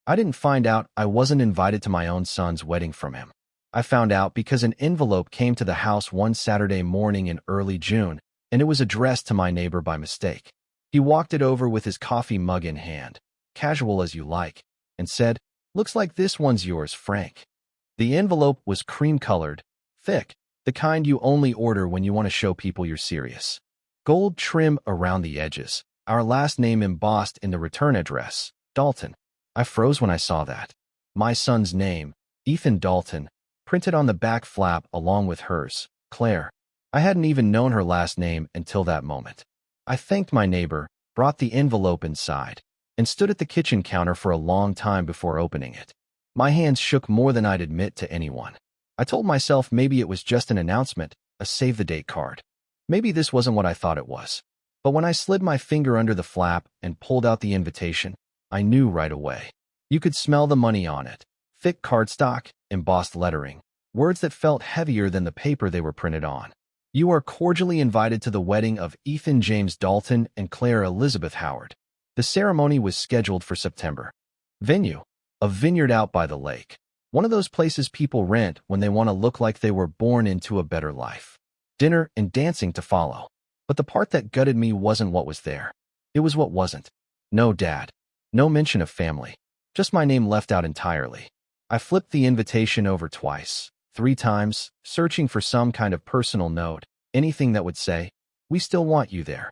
I didn't find out I wasn't invited to my own son's wedding from him. I found out because an envelope came to the house one Saturday morning in early June, and it was addressed to my neighbor by mistake. He walked it over with his coffee mug in hand, casual as you like, and said, "Looks like this one's yours, Frank." The envelope was cream-colored, thick, the kind you only order when you want to show people you're serious. Gold trim around the edges, our last name embossed in the return address, Dalton. I froze when I saw that. My son's name, Ethan Dalton, printed on the back flap along with hers, Claire. I hadn't even known her last name until that moment. I thanked my neighbor, brought the envelope inside, and stood at the kitchen counter for a long time before opening it. My hands shook more than I'd admit to anyone. I told myself maybe it was just an announcement, a save-the-date card. Maybe this wasn't what I thought it was. But when I slid my finger under the flap and pulled out the invitation, I knew right away. You could smell the money on it. Thick cardstock, embossed lettering, words that felt heavier than the paper they were printed on. You are cordially invited to the wedding of Ethan James Dalton and Claire Elizabeth Howard. The ceremony was scheduled for September. Venue: a vineyard out by the lake. One of those places people rent when they want to look like they were born into a better life. Dinner and dancing to follow. But the part that gutted me wasn't what was there. It was what wasn't. No dad. No mention of family. Just my name left out entirely. I flipped the invitation over twice, 3 times, searching for some kind of personal note, anything that would say, "We still want you there."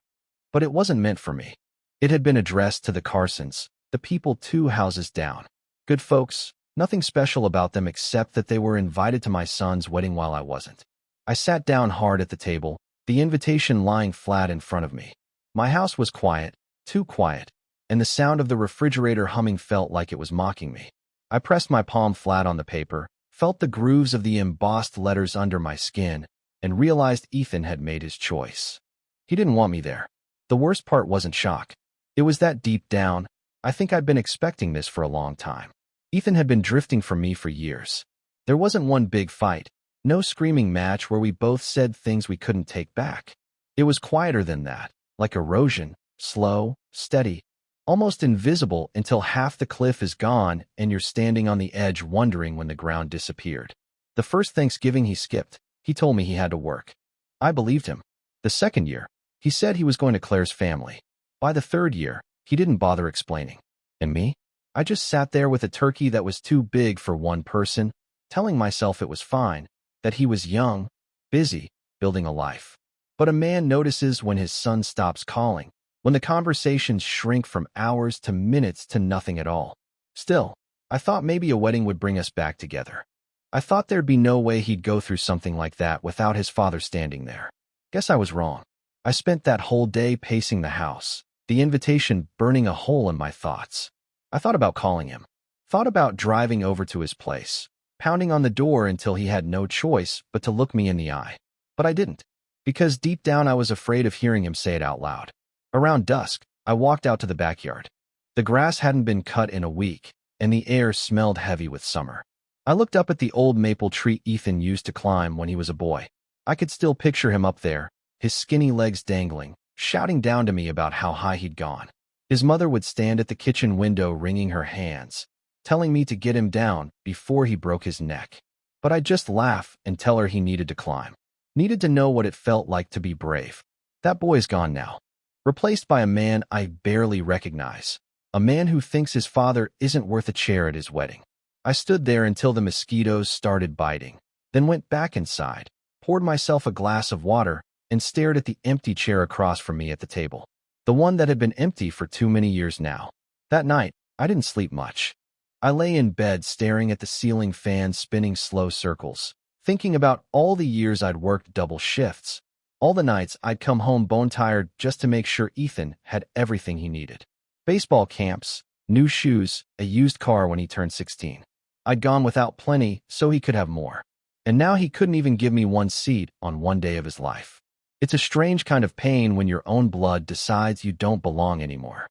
But it wasn't meant for me. It had been addressed to the Carsons, the people 2 houses down. Good folks, nothing special about them except that they were invited to my son's wedding while I wasn't. I sat down hard at the table, the invitation lying flat in front of me. My house was quiet, too quiet, and the sound of the refrigerator humming felt like it was mocking me. I pressed my palm flat on the paper, felt the grooves of the embossed letters under my skin, and realized Ethan had made his choice. He didn't want me there. The worst part wasn't shock. It was that deep down, I think I'd been expecting this for a long time. Ethan had been drifting from me for years. There wasn't one big fight, no screaming match where we both said things we couldn't take back. It was quieter than that, like erosion, slow, steady, almost invisible until half the cliff is gone and you're standing on the edge wondering when the ground disappeared. The first Thanksgiving he skipped, he told me he had to work. I believed him. The second year, he said he was going to Claire's family. By the third year, he didn't bother explaining. And me? I just sat there with a turkey that was too big for one person, telling myself it was fine, that he was young, busy, building a life. But a man notices when his son stops calling, when the conversations shrink from hours to minutes to nothing at all. Still, I thought maybe a wedding would bring us back together. I thought there'd be no way he'd go through something like that without his father standing there. Guess I was wrong. I spent that whole day pacing the house, the invitation burning a hole in my thoughts. I thought about calling him. Thought about driving over to his place, pounding on the door until he had no choice but to look me in the eye. But I didn't, because deep down I was afraid of hearing him say it out loud. Around dusk, I walked out to the backyard. The grass hadn't been cut in a week, and the air smelled heavy with summer. I looked up at the old maple tree Ethan used to climb when he was a boy. I could still picture him up there, his skinny legs dangling, shouting down to me about how high he'd gone. His mother would stand at the kitchen window wringing her hands, telling me to get him down before he broke his neck. But I'd just laugh and tell her he needed to climb. Needed to know what it felt like to be brave. That boy's gone now. Replaced by a man I barely recognize. A man who thinks his father isn't worth a chair at his wedding. I stood there until the mosquitoes started biting, then went back inside, poured myself a glass of water, and stared at the empty chair across from me at the table. The one that had been empty for too many years now. That night, I didn't sleep much. I lay in bed staring at the ceiling fan spinning slow circles, thinking about all the years I'd worked double shifts, all the nights I'd come home bone-tired just to make sure Ethan had everything he needed. Baseball camps, new shoes, a used car when he turned 16. I'd gone without plenty so he could have more. And now he couldn't even give me one seat on one day of his life. It's a strange kind of pain when your own blood decides you don't belong anymore.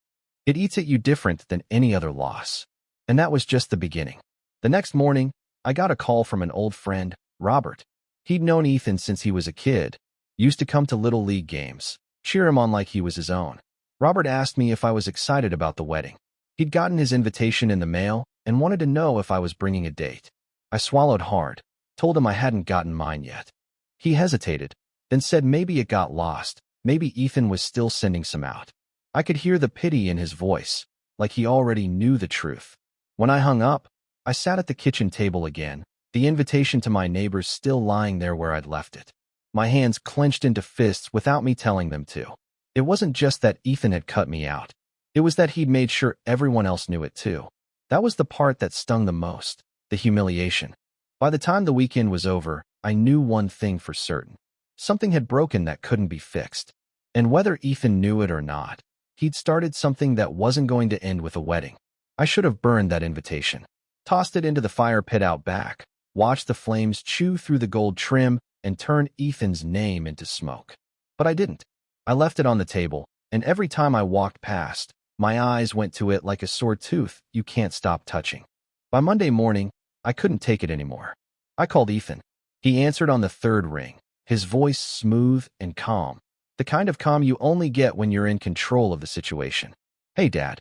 It eats at you different than any other loss. And that was just the beginning. The next morning, I got a call from an old friend, Robert. He'd known Ethan since he was a kid, used to come to Little League games, cheer him on like he was his own. Robert asked me if I was excited about the wedding. He'd gotten his invitation in the mail, and wanted to know if I was bringing a date. I swallowed hard, told him I hadn't gotten mine yet. He hesitated, then said maybe it got lost, maybe Ethan was still sending some out. I could hear the pity in his voice, like he already knew the truth. When I hung up, I sat at the kitchen table again, the invitation to my neighbors still lying there where I'd left it. My hands clenched into fists without me telling them to. It wasn't just that Ethan had cut me out. It was that he'd made sure everyone else knew it too. That was the part that stung the most, the humiliation. By the time the weekend was over, I knew one thing for certain. Something had broken that couldn't be fixed. And whether Ethan knew it or not, he'd started something that wasn't going to end with a wedding. I should have burned that invitation, tossed it into the fire pit out back, watched the flames chew through the gold trim, and turn Ethan's name into smoke. But I didn't. I left it on the table, and every time I walked past, my eyes went to it like a sore tooth you can't stop touching. By Monday morning, I couldn't take it anymore. I called Ethan. He answered on the third ring, his voice smooth and calm, the kind of calm you only get when you're in control of the situation. "Hey, Dad."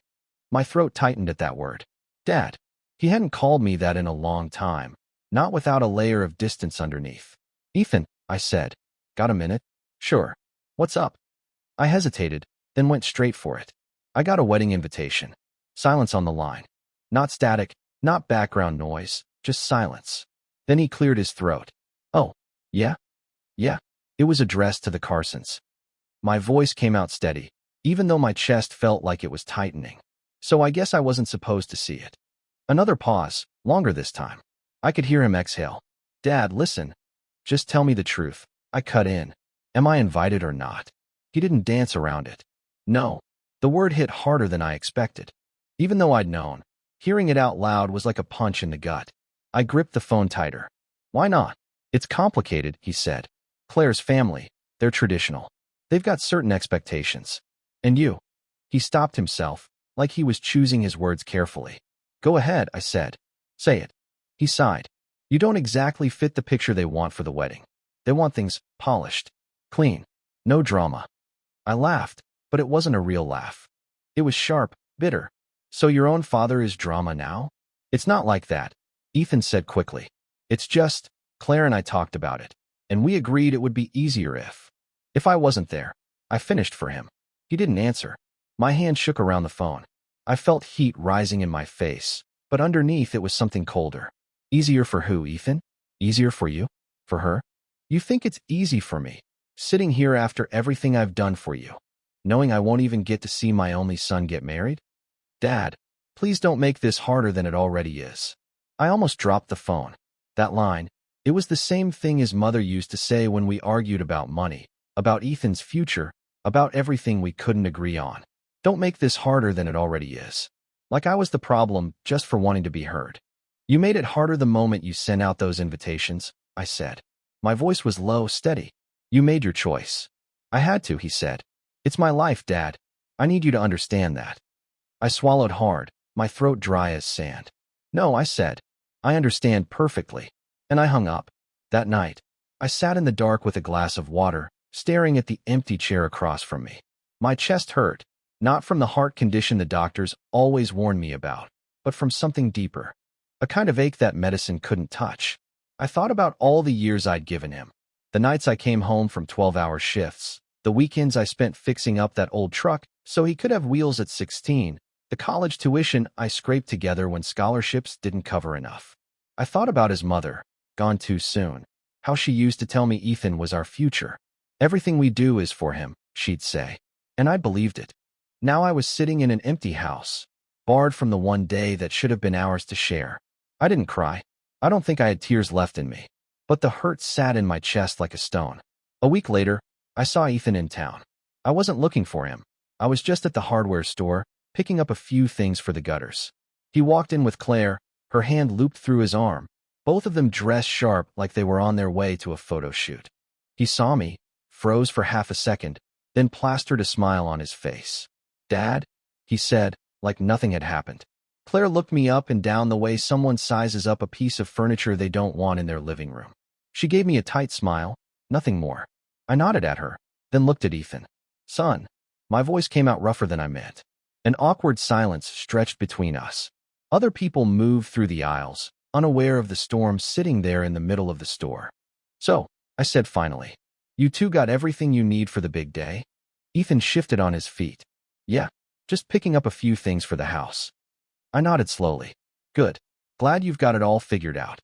My throat tightened at that word. Dad. He hadn't called me that in a long time, not without a layer of distance underneath. "Ethan," I said. "Got a minute?" "Sure. What's up?" I hesitated, then went straight for it. "I got a wedding invitation." Silence on the line. Not static, not background noise, just silence. Then he cleared his throat. "Oh, yeah? Yeah." It was addressed to the Carsons. My voice came out steady, even though my chest felt like it was tightening. So I guess I wasn't supposed to see it. Another pause, longer this time. I could hear him exhale. "Dad, listen. Just tell me the truth." I cut in. "Am I invited or not?" He didn't dance around it. No. The word hit harder than I expected. Even though I'd known, hearing it out loud was like a punch in the gut. I gripped the phone tighter. "Why not?" "It's complicated," he said. "Claire's family, they're traditional. They've got certain expectations. And you." He stopped himself, like he was choosing his words carefully. "Go ahead," I said. "Say it." He sighed. "You don't exactly fit the picture they want for the wedding. They want things polished, clean, no drama." I laughed, but it wasn't a real laugh. It was sharp, bitter. "So your own father is drama now?" "It's not like that," Ethan said quickly. "It's just, Claire and I talked about it, and we agreed it would be easier if I wasn't there." I finished for him. He didn't answer. My hand shook around the phone. I felt heat rising in my face, but underneath it was something colder. "Easier for who, Ethan? Easier for you? For her? You think it's easy for me, sitting here after everything I've done for you, knowing I won't even get to see my only son get married? Dad, please don't make this harder than it already is." I almost dropped the phone. That line, it was the same thing his mother used to say when we argued about money, about Ethan's future, about everything we couldn't agree on. "Don't make this harder than it already is." Like I was the problem just for wanting to be heard. "You made it harder the moment you sent out those invitations," I said. My voice was low, steady. "You made your choice." "I had to," he said. "It's my life, Dad. I need you to understand that." I swallowed hard, my throat dry as sand. "No," I said. "I understand perfectly." And I hung up. That night, I sat in the dark with a glass of water, staring at the empty chair across from me. My chest hurt, not from the heart condition the doctors always warned me about, but from something deeper. A kind of ache that medicine couldn't touch. I thought about all the years I'd given him. The nights I came home from 12-hour shifts, the weekends I spent fixing up that old truck so he could have wheels at 16, the college tuition I scraped together when scholarships didn't cover enough. I thought about his mother, gone too soon, how she used to tell me Ethan was our future. "Everything we do is for him," she'd say. And I believed it. Now I was sitting in an empty house, barred from the one day that should have been ours to share. I didn't cry. I don't think I had tears left in me. But the hurt sat in my chest like a stone. A week later, I saw Ethan in town. I wasn't looking for him. I was just at the hardware store, picking up a few things for the gutters. He walked in with Claire, her hand looped through his arm, both of them dressed sharp like they were on their way to a photo shoot. He saw me, froze for half a second, then plastered a smile on his face. "Dad?" he said, like nothing had happened. Claire looked me up and down the way someone sizes up a piece of furniture they don't want in their living room. She gave me a tight smile, nothing more. I nodded at her, then looked at Ethan. "Son." My voice came out rougher than I meant. An awkward silence stretched between us. Other people moved through the aisles, unaware of the storm sitting there in the middle of the store. "So," I said finally, "you two got everything you need for the big day?" Ethan shifted on his feet. "Yeah, just picking up a few things for the house." I nodded slowly. "Good. Glad you've got it all figured out."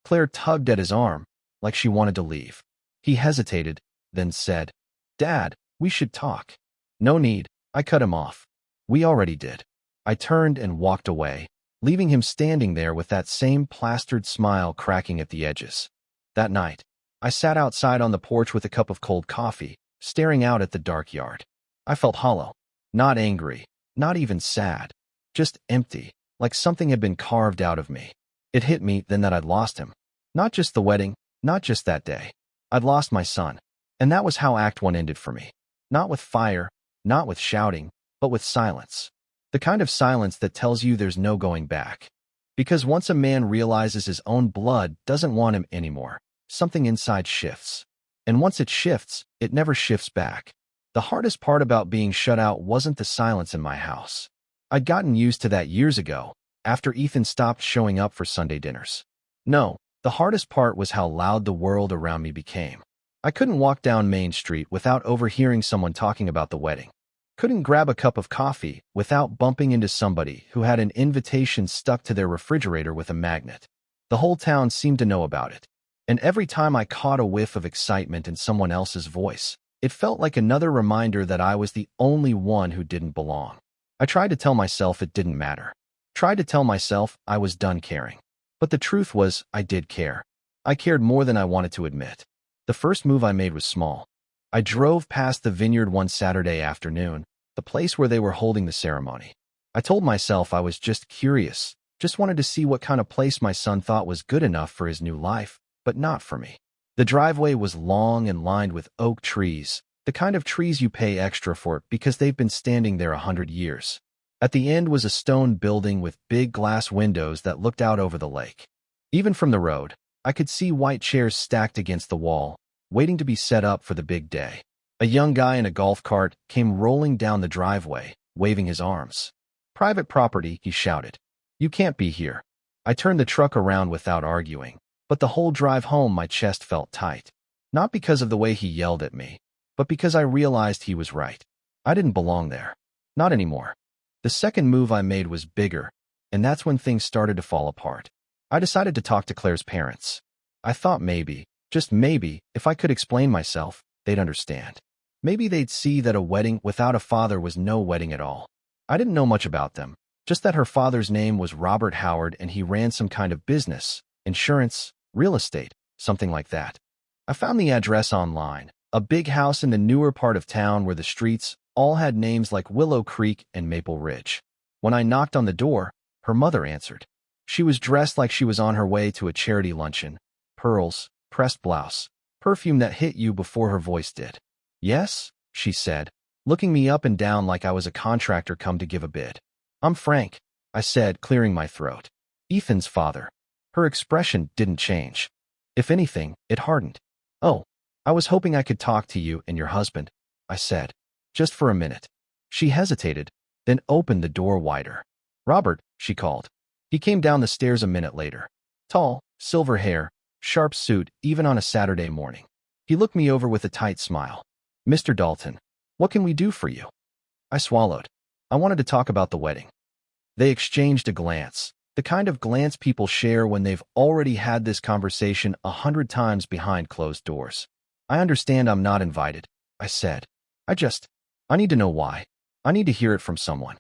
Claire tugged at his arm, like she wanted to leave. He hesitated, then said, "Dad, we should talk." "No need," I cut him off. "We already did." I turned and walked away, leaving him standing there with that same plastered smile cracking at the edges. That night, I sat outside on the porch with a cup of cold coffee, staring out at the dark yard. I felt hollow, not angry, not even sad, just empty, like something had been carved out of me. It hit me then that I'd lost him. Not just the wedding, not just that day. I'd lost my son, and that was how Act 1 ended for me. Not with fire, not with shouting, but with silence. The kind of silence that tells you there's no going back. Because once a man realizes his own blood doesn't want him anymore, something inside shifts. And once it shifts, it never shifts back. The hardest part about being shut out wasn't the silence in my house. I'd gotten used to that years ago, after Ethan stopped showing up for Sunday dinners. No, the hardest part was how loud the world around me became. I couldn't walk down Main Street without overhearing someone talking about the wedding. Couldn't grab a cup of coffee without bumping into somebody who had an invitation stuck to their refrigerator with a magnet. The whole town seemed to know about it. And every time I caught a whiff of excitement in someone else's voice, it felt like another reminder that I was the only one who didn't belong. I tried to tell myself it didn't matter. Tried to tell myself I was done caring. But the truth was, I did care. I cared more than I wanted to admit. The first move I made was small. I drove past the vineyard one Saturday afternoon, the place where they were holding the ceremony. I told myself I was just curious, just wanted to see what kind of place my son thought was good enough for his new life, but not for me. The driveway was long and lined with oak trees, the kind of trees you pay extra for because they've been standing there 100 years. At the end was a stone building with big glass windows that looked out over the lake. Even from the road, I could see white chairs stacked against the wall, waiting to be set up for the big day. A young guy in a golf cart came rolling down the driveway, waving his arms. "Private property," he shouted. "You can't be here." I turned the truck around without arguing, but the whole drive home my chest felt tight. Not because of the way he yelled at me, but because I realized he was right. I didn't belong there. Not anymore. The second move I made was bigger, and that's when things started to fall apart. I decided to talk to Claire's parents. I thought maybe, just maybe, if I could explain myself, they'd understand. Maybe they'd see that a wedding without a father was no wedding at all. I didn't know much about them, just that her father's name was Robert Howard and he ran some kind of business, insurance, real estate, something like that. I found the address online, a big house in the newer part of town where the streets all had names like Willow Creek and Maple Ridge. When I knocked on the door, her mother answered. She was dressed like she was on her way to a charity luncheon. Pearls, pressed blouse, perfume that hit you before her voice did. "Yes?" she said, looking me up and down like I was a contractor come to give a bid. "I'm Frank," I said, clearing my throat. "Ethan's father." Her expression didn't change. If anything, it hardened. "Oh, I was hoping I could talk to you and your husband," I said. "Just for a minute." She hesitated, then opened the door wider. "Robert," she called. He came down the stairs a minute later. Tall, silver hair, sharp suit, even on a Saturday morning. He looked me over with a tight smile. "Mr. Dalton, what can we do for you?" I swallowed. I wanted to talk about the wedding. They exchanged a glance, the kind of glance people share when they've already had this conversation 100 times behind closed doors. "I understand I'm not invited," I said. I need to know why. I need to hear it from someone."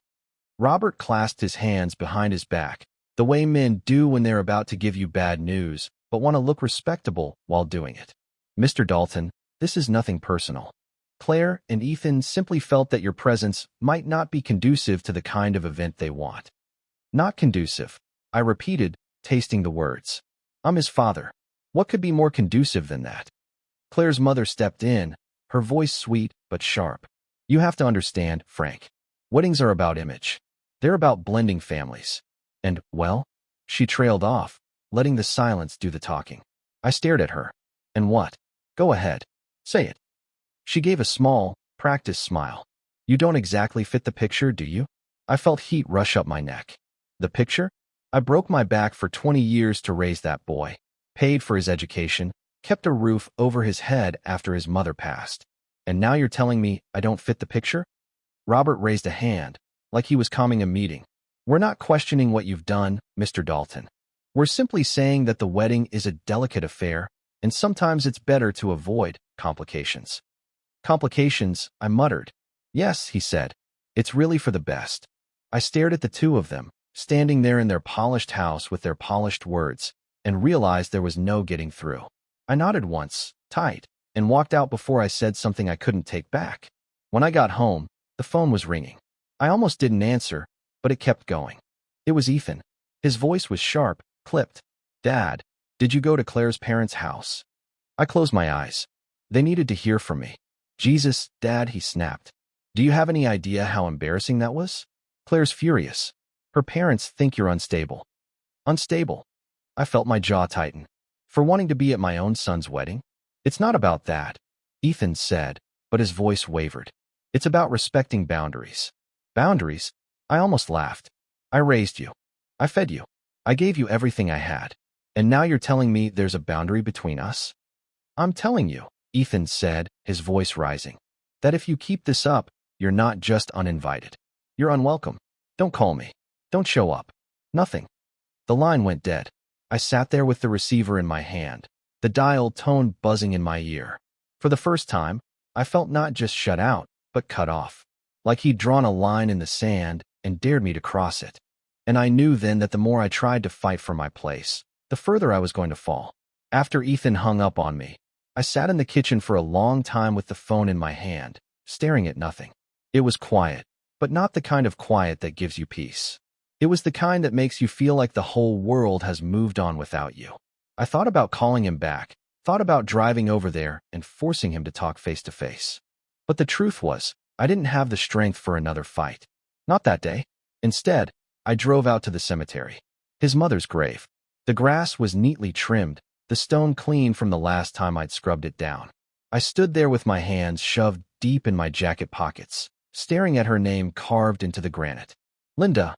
Robert clasped his hands behind his back, the way men do when they're about to give you bad news, but want to look respectable while doing it. "Mr. Dalton, this is nothing personal. Claire and Ethan simply felt that your presence might not be conducive to the kind of event they want." "Not conducive," I repeated, tasting the words. "I'm his father. What could be more conducive than that?" Claire's mother stepped in, her voice sweet but sharp. "You have to understand, Frank. Weddings are about image. They're about blending families. And, well," she trailed off, letting the silence do the talking. I stared at her. "And what? Go ahead. Say it." She gave a small, practiced smile. "You don't exactly fit the picture, do you?" I felt heat rush up my neck. "The picture?" I broke my back for 20 years to raise that boy, paid for his education, kept a roof over his head after his mother passed. And now you're telling me I don't fit the picture? Robert raised a hand, like he was calming a meeting. We're not questioning what you've done, Mr. Dalton. We're simply saying that the wedding is a delicate affair, and sometimes it's better to avoid complications. Complications, I muttered. Yes, he said. It's really for the best. I stared at the two of them, standing there in their polished house with their polished words, and realized there was no getting through. I nodded once, tight, and walked out before I said something I couldn't take back. When I got home, the phone was ringing. I almost didn't answer, but it kept going. It was Ethan. His voice was sharp, clipped. Dad, did you go to Claire's parents' house? I closed my eyes. They needed to hear from me. Jesus, Dad, he snapped. Do you have any idea how embarrassing that was? Claire's furious. Her parents think you're unstable. Unstable. I felt my jaw tighten. For wanting to be at my own son's wedding? It's not about that, Ethan said, but his voice wavered. It's about respecting boundaries. Boundaries? I almost laughed. I raised you. I fed you. I gave you everything I had. And now you're telling me there's a boundary between us? I'm telling you, Ethan said, his voice rising, that if you keep this up, you're not just uninvited. You're unwelcome. Don't call me. Don't show up. Nothing. The line went dead. I sat there with the receiver in my hand, the dial tone buzzing in my ear. For the first time, I felt not just shut out, but cut off, like he'd drawn a line in the sand and dared me to cross it. And I knew then that the more I tried to fight for my place, the further I was going to fall. After Ethan hung up on me, I sat in the kitchen for a long time with the phone in my hand, staring at nothing. It was quiet, but not the kind of quiet that gives you peace. It was the kind that makes you feel like the whole world has moved on without you. I thought about calling him back, thought about driving over there and forcing him to talk face to face. But the truth was, I didn't have the strength for another fight. Not that day. Instead, I drove out to the cemetery. His mother's grave. The grass was neatly trimmed, the stone clean from the last time I'd scrubbed it down. I stood there with my hands shoved deep in my jacket pockets, staring at her name carved into the granite. Linda,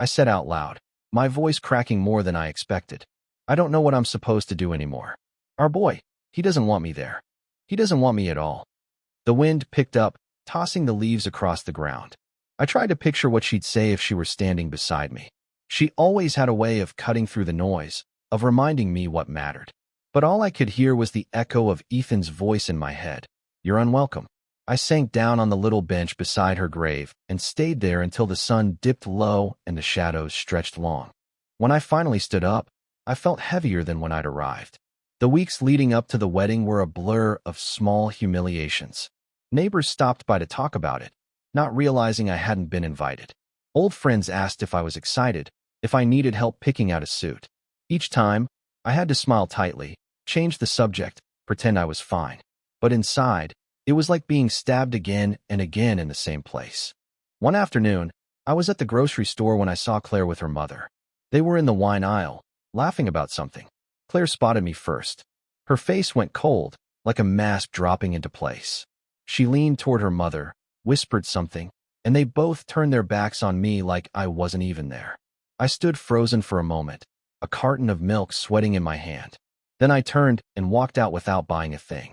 I said out loud, my voice cracking more than I expected. I don't know what I'm supposed to do anymore. Our boy, he doesn't want me there. He doesn't want me at all. The wind picked up, tossing the leaves across the ground. I tried to picture what she'd say if she were standing beside me. She always had a way of cutting through the noise, of reminding me what mattered. But all I could hear was the echo of Ethan's voice in my head. You're unwelcome. I sank down on the little bench beside her grave and stayed there until the sun dipped low and the shadows stretched long. When I finally stood up, I felt heavier than when I'd arrived. The weeks leading up to the wedding were a blur of small humiliations. Neighbors stopped by to talk about it, not realizing I hadn't been invited. Old friends asked if I was excited, if I needed help picking out a suit. Each time, I had to smile tightly, change the subject, pretend I was fine. But inside, it was like being stabbed again and again in the same place. One afternoon, I was at the grocery store when I saw Claire with her mother. They were in the wine aisle, laughing about something. Claire spotted me first. Her face went cold, like a mask dropping into place. She leaned toward her mother, whispered something, and they both turned their backs on me like I wasn't even there. I stood frozen for a moment, a carton of milk sweating in my hand. Then I turned and walked out without buying a thing.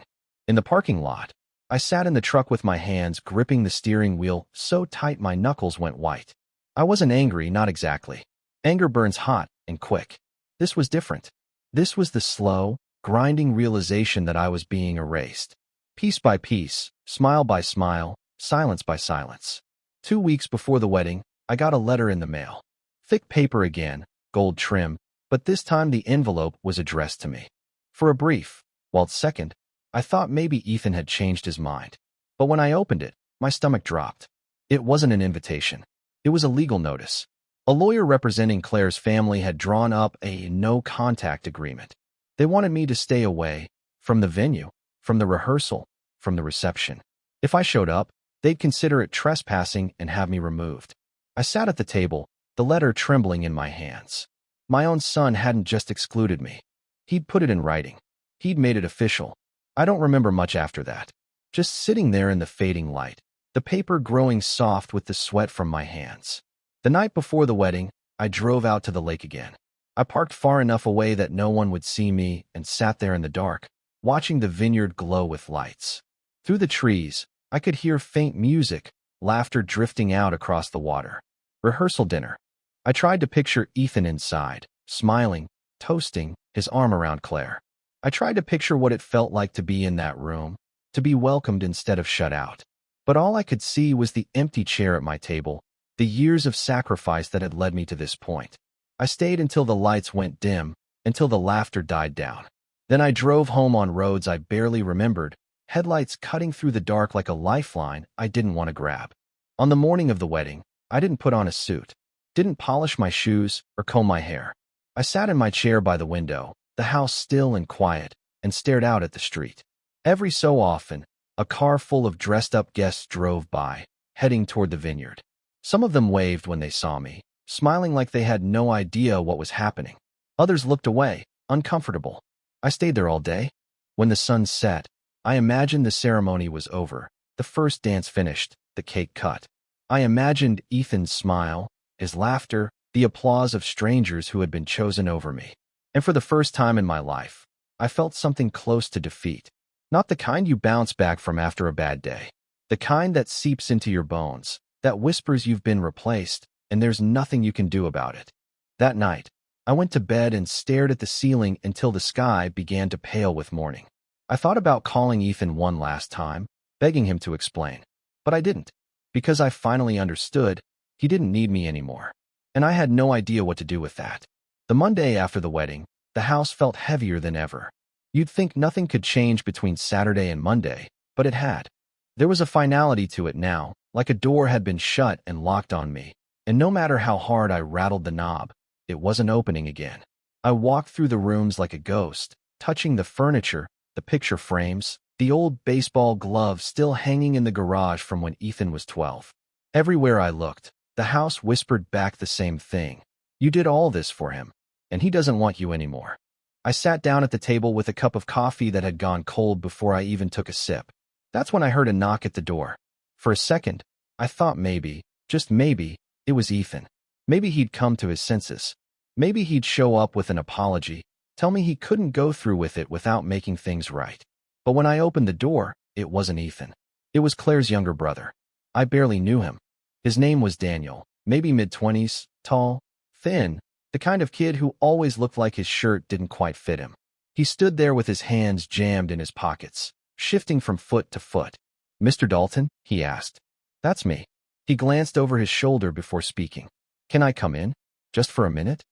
In the parking lot, I sat in the truck with my hands gripping the steering wheel so tight my knuckles went white. I wasn't angry, not exactly. Anger burns hot and quick. This was different. This was the slow, grinding realization that I was being erased. Piece by piece, smile by smile, silence by silence. 2 weeks before the wedding, I got a letter in the mail. Thick paper again, gold trim, but this time the envelope was addressed to me. For a brief, second, I thought maybe Ethan had changed his mind. But when I opened it, my stomach dropped. It wasn't an invitation. It was a legal notice. A lawyer representing Claire's family had drawn up a no-contact agreement. They wanted me to stay away from the venue, from the rehearsal, from the reception. If I showed up, they'd consider it trespassing and have me removed. I sat at the table, the letter trembling in my hands. My own son hadn't just excluded me. He'd put it in writing. He'd made it official. I don't remember much after that. Just sitting there in the fading light, the paper growing soft with the sweat from my hands. The night before the wedding, I drove out to the lake again. I parked far enough away that no one would see me and sat there in the dark, watching the vineyard glow with lights. Through the trees, I could hear faint music, laughter drifting out across the water. Rehearsal dinner. I tried to picture Ethan inside, smiling, toasting, his arm around Claire. I tried to picture what it felt like to be in that room, to be welcomed instead of shut out. But all I could see was the empty chair at my table, the years of sacrifice that had led me to this point. I stayed until the lights went dim, until the laughter died down. Then I drove home on roads I barely remembered, headlights cutting through the dark like a lifeline I didn't want to grab. On the morning of the wedding, I didn't put on a suit, didn't polish my shoes or comb my hair. I sat in my chair by the window, the house still and quiet, and stared out at the street. Every so often, a car full of dressed-up guests drove by, heading toward the vineyard. Some of them waved when they saw me, smiling like they had no idea what was happening. Others looked away, uncomfortable. I stayed there all day. When the sun set, I imagined the ceremony was over, the first dance finished, the cake cut. I imagined Ethan's smile, his laughter, the applause of strangers who had been chosen over me. And for the first time in my life, I felt something close to defeat. Not the kind you bounce back from after a bad day. The kind that seeps into your bones, that whispers you've been replaced, and there's nothing you can do about it. That night, I went to bed and stared at the ceiling until the sky began to pale with morning. I thought about calling Ethan one last time, begging him to explain. But I didn't, because I finally understood he didn't need me anymore. And I had no idea what to do with that. The Monday after the wedding, the house felt heavier than ever. You'd think nothing could change between Saturday and Monday, but it had. There was a finality to it now, like a door had been shut and locked on me, and no matter how hard I rattled the knob, it wasn't opening again. I walked through the rooms like a ghost, touching the furniture, the picture frames, the old baseball glove still hanging in the garage from when Ethan was 12. Everywhere I looked, the house whispered back the same thing. You did all this for him, and he doesn't want you anymore. I sat down at the table with a cup of coffee that had gone cold before I even took a sip. That's when I heard a knock at the door. For a second, I thought maybe, just maybe, it was Ethan. Maybe he'd come to his senses. Maybe he'd show up with an apology, tell me he couldn't go through with it without making things right. But when I opened the door, it wasn't Ethan. It was Claire's younger brother. I barely knew him. His name was Daniel, maybe mid-20s, tall, thin, the kind of kid who always looked like his shirt didn't quite fit him. He stood there with his hands jammed in his pockets, shifting from foot to foot. "Mr. Dalton?" he asked. "That's me." He glanced over his shoulder before speaking. "Can I come in? Just for a minute?"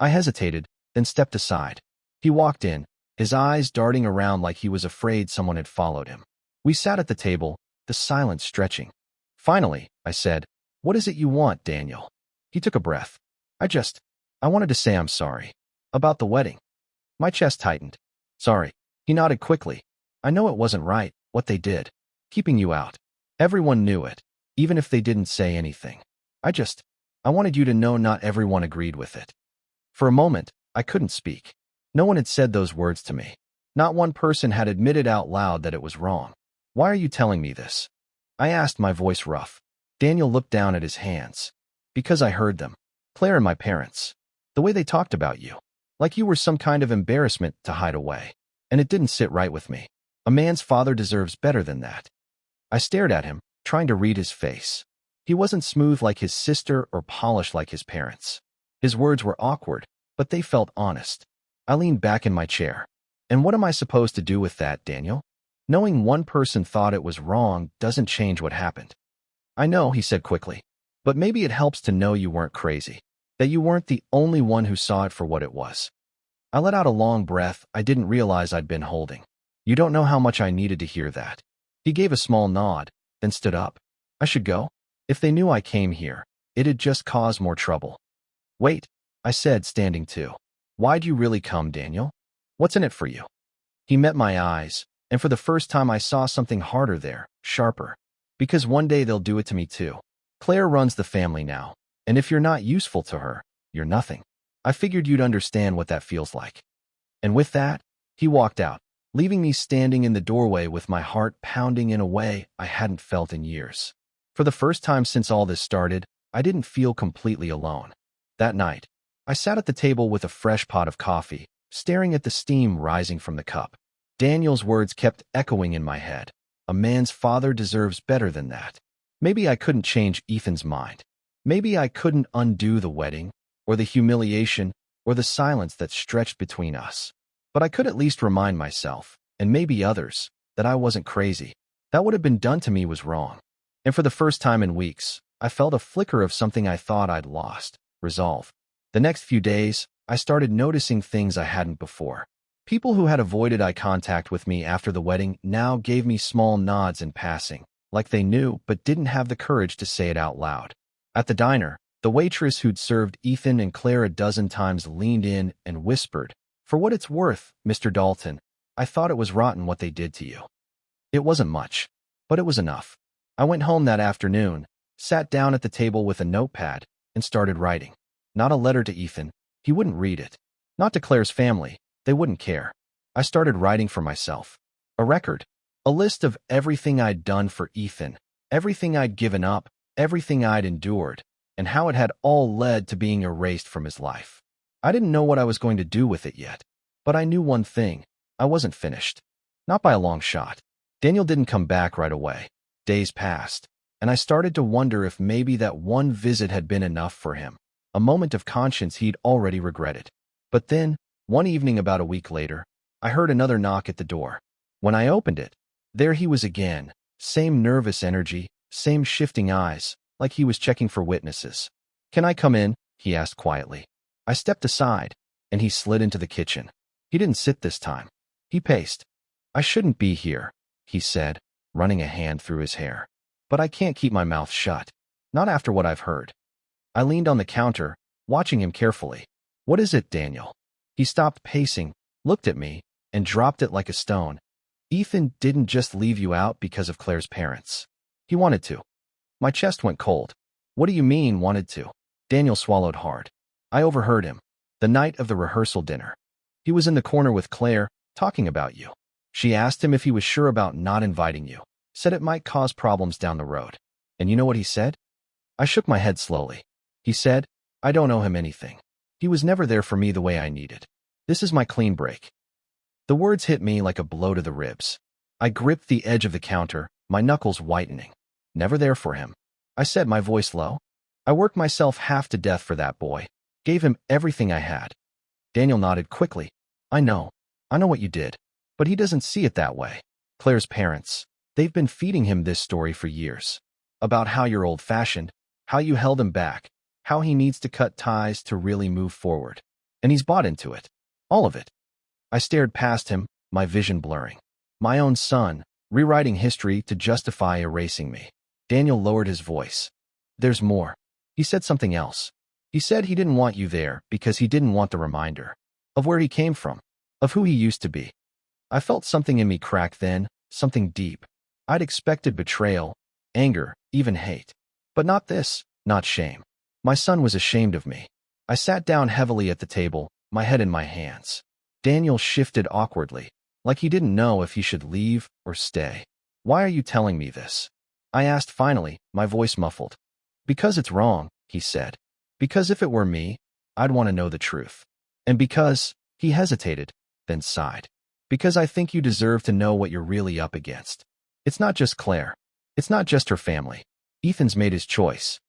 I hesitated, then stepped aside. He walked in, his eyes darting around like he was afraid someone had followed him. We sat at the table, the silence stretching. "Finally," I said, "what is it you want, Daniel?" He took a breath. I wanted to say I'm sorry. About the wedding." My chest tightened. "Sorry." He nodded quickly. "I know it wasn't right, what they did. Keeping you out. Everyone knew it, even if they didn't say anything. I wanted you to know not everyone agreed with it." For a moment, I couldn't speak. No one had said those words to me. Not one person had admitted out loud that it was wrong. "Why are you telling me this?" I asked, my voice rough. Daniel looked down at his hands. "Because I heard them. Claire and my parents. The way they talked about you. Like you were some kind of embarrassment to hide away. And it didn't sit right with me. A man's father deserves better than that." I stared at him, trying to read his face. He wasn't smooth like his sister or polished like his parents. His words were awkward, but they felt honest. I leaned back in my chair. "And what am I supposed to do with that, Daniel? Knowing one person thought it was wrong doesn't change what happened." "I know," he said quickly. "But maybe it helps to know you weren't crazy. That you weren't the only one who saw it for what it was." I let out a long breath I didn't realize I'd been holding. "You don't know how much I needed to hear that." He gave a small nod, then stood up. "I should go? If they knew I came here, it'd just cause more trouble." "Wait," I said, standing too. "Why'd you really come, Daniel? What's in it for you?" He met my eyes, and for the first time I saw something harder there, sharper. "Because one day they'll do it to me too. Claire runs the family now, and if you're not useful to her, you're nothing. I figured you'd understand what that feels like." And with that, he walked out, leaving me standing in the doorway with my heart pounding in a way I hadn't felt in years. For the first time since all this started, I didn't feel completely alone. That night, I sat at the table with a fresh pot of coffee, staring at the steam rising from the cup. Daniel's words kept echoing in my head. A man's father deserves better than that. Maybe I couldn't change Ethan's mind. Maybe I couldn't undo the wedding, or the humiliation, or the silence that stretched between us. But I could at least remind myself, and maybe others, that I wasn't crazy. That what had been done to me was wrong. And for the first time in weeks, I felt a flicker of something I thought I'd lost: resolve. The next few days, I started noticing things I hadn't before. People who had avoided eye contact with me after the wedding now gave me small nods in passing, like they knew but didn't have the courage to say it out loud. At the diner, the waitress who'd served Ethan and Claire a dozen times leaned in and whispered, "For what it's worth, Mr. Dalton, I thought it was rotten what they did to you." It wasn't much, but it was enough. I went home that afternoon, sat down at the table with a notepad, and started writing. Not a letter to Ethan. He wouldn't read it. Not to Claire's family. They wouldn't care. I started writing for myself. A record. A list of everything I'd done for Ethan, everything I'd given up, everything I'd endured, and how it had all led to being erased from his life. I didn't know what I was going to do with it yet, but I knew one thing: I wasn't finished. Not by a long shot. Daniel didn't come back right away. Days passed, and I started to wonder if maybe that one visit had been enough for him, a moment of conscience he'd already regretted. But then, one evening about a week later, I heard another knock at the door. When I opened it, there he was again, same nervous energy, same shifting eyes, like he was checking for witnesses. "Can I come in?" he asked quietly. I stepped aside, and he slid into the kitchen. He didn't sit this time. He paced. "I shouldn't be here," he said, running a hand through his hair. "But I can't keep my mouth shut. Not after what I've heard." I leaned on the counter, watching him carefully. "What is it, Daniel?" He stopped pacing, looked at me, and dropped it like a stone. "Ethan didn't just leave you out because of Claire's parents. He wanted to." My chest went cold. "What do you mean, wanted to?" Daniel swallowed hard. "I overheard him. The night of the rehearsal dinner. He was in the corner with Claire, talking about you. She asked him if he was sure about not inviting you. Said it might cause problems down the road. And you know what he said?" I shook my head slowly. He said, "I don't owe him anything. He was never there for me the way I needed. This is my clean break." The words hit me like a blow to the ribs. I gripped the edge of the counter, my knuckles whitening. "Never there for him," I said, my voice low. "I worked myself half to death for that boy. Gave him everything I had." Daniel nodded quickly. I know what you did. But he doesn't see it that way. Claire's parents, they've been feeding him this story for years. About how you're old-fashioned, how you held him back, how he needs to cut ties to really move forward. And he's bought into it. All of it." I stared past him, my vision blurring. My own son, rewriting history to justify erasing me. Daniel lowered his voice. "There's more." He said something else. He said he didn't want you there because he didn't want the reminder of where he came from, of who he used to be. I felt something in me crack then, something deep. I'd expected betrayal, anger, even hate. But not this, not shame. My son was ashamed of me. I sat down heavily at the table, my head in my hands. Daniel shifted awkwardly, like he didn't know if he should leave or stay. "Why are you telling me this?" I asked finally, my voice muffled. "Because it's wrong," he said. "Because if it were me, I'd want to know the truth. And because," he hesitated, then sighed, "because I think you deserve to know what you're really up against. It's not just Claire. It's not just her family. Ethan's made his choice."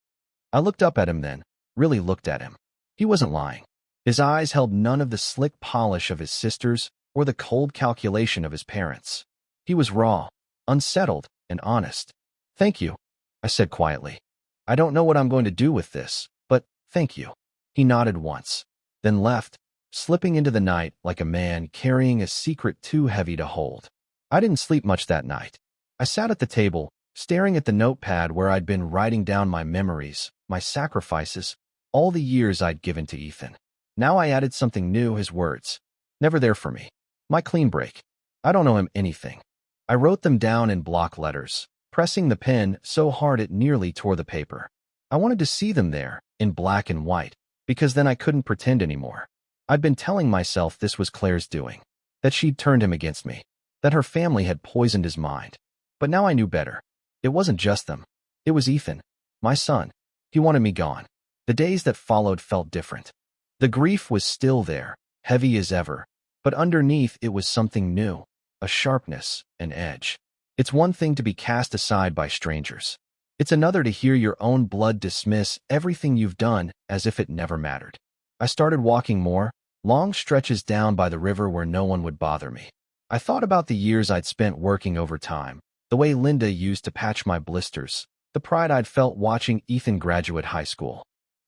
I looked up at him then, really looked at him. He wasn't lying. His eyes held none of the slick polish of his sisters or the cold calculation of his parents. He was raw, unsettled, and honest. "Thank you," I said quietly. "I don't know what I'm going to do with this, but thank you." He nodded once, then left, slipping into the night like a man carrying a secret too heavy to hold. I didn't sleep much that night. I sat at the table, staring at the notepad where I'd been writing down my memories, my sacrifices, all the years I'd given to Ethan. Now I added something new: his words. Never there for me. My clean break. I don't owe him anything. I wrote them down in block letters, pressing the pen so hard it nearly tore the paper. I wanted to see them there, in black and white, because then I couldn't pretend anymore. I'd been telling myself this was Claire's doing, that she'd turned him against me, that her family had poisoned his mind. But now I knew better. It wasn't just them. It was Ethan, my son. He wanted me gone. The days that followed felt different. The grief was still there, heavy as ever, but underneath it was something new, a sharpness, an edge. It's one thing to be cast aside by strangers. It's another to hear your own blood dismiss everything you've done as if it never mattered. I started walking more, long stretches down by the river where no one would bother me. I thought about the years I'd spent working overtime, the way Linda used to patch my blisters, the pride I'd felt watching Ethan graduate high school.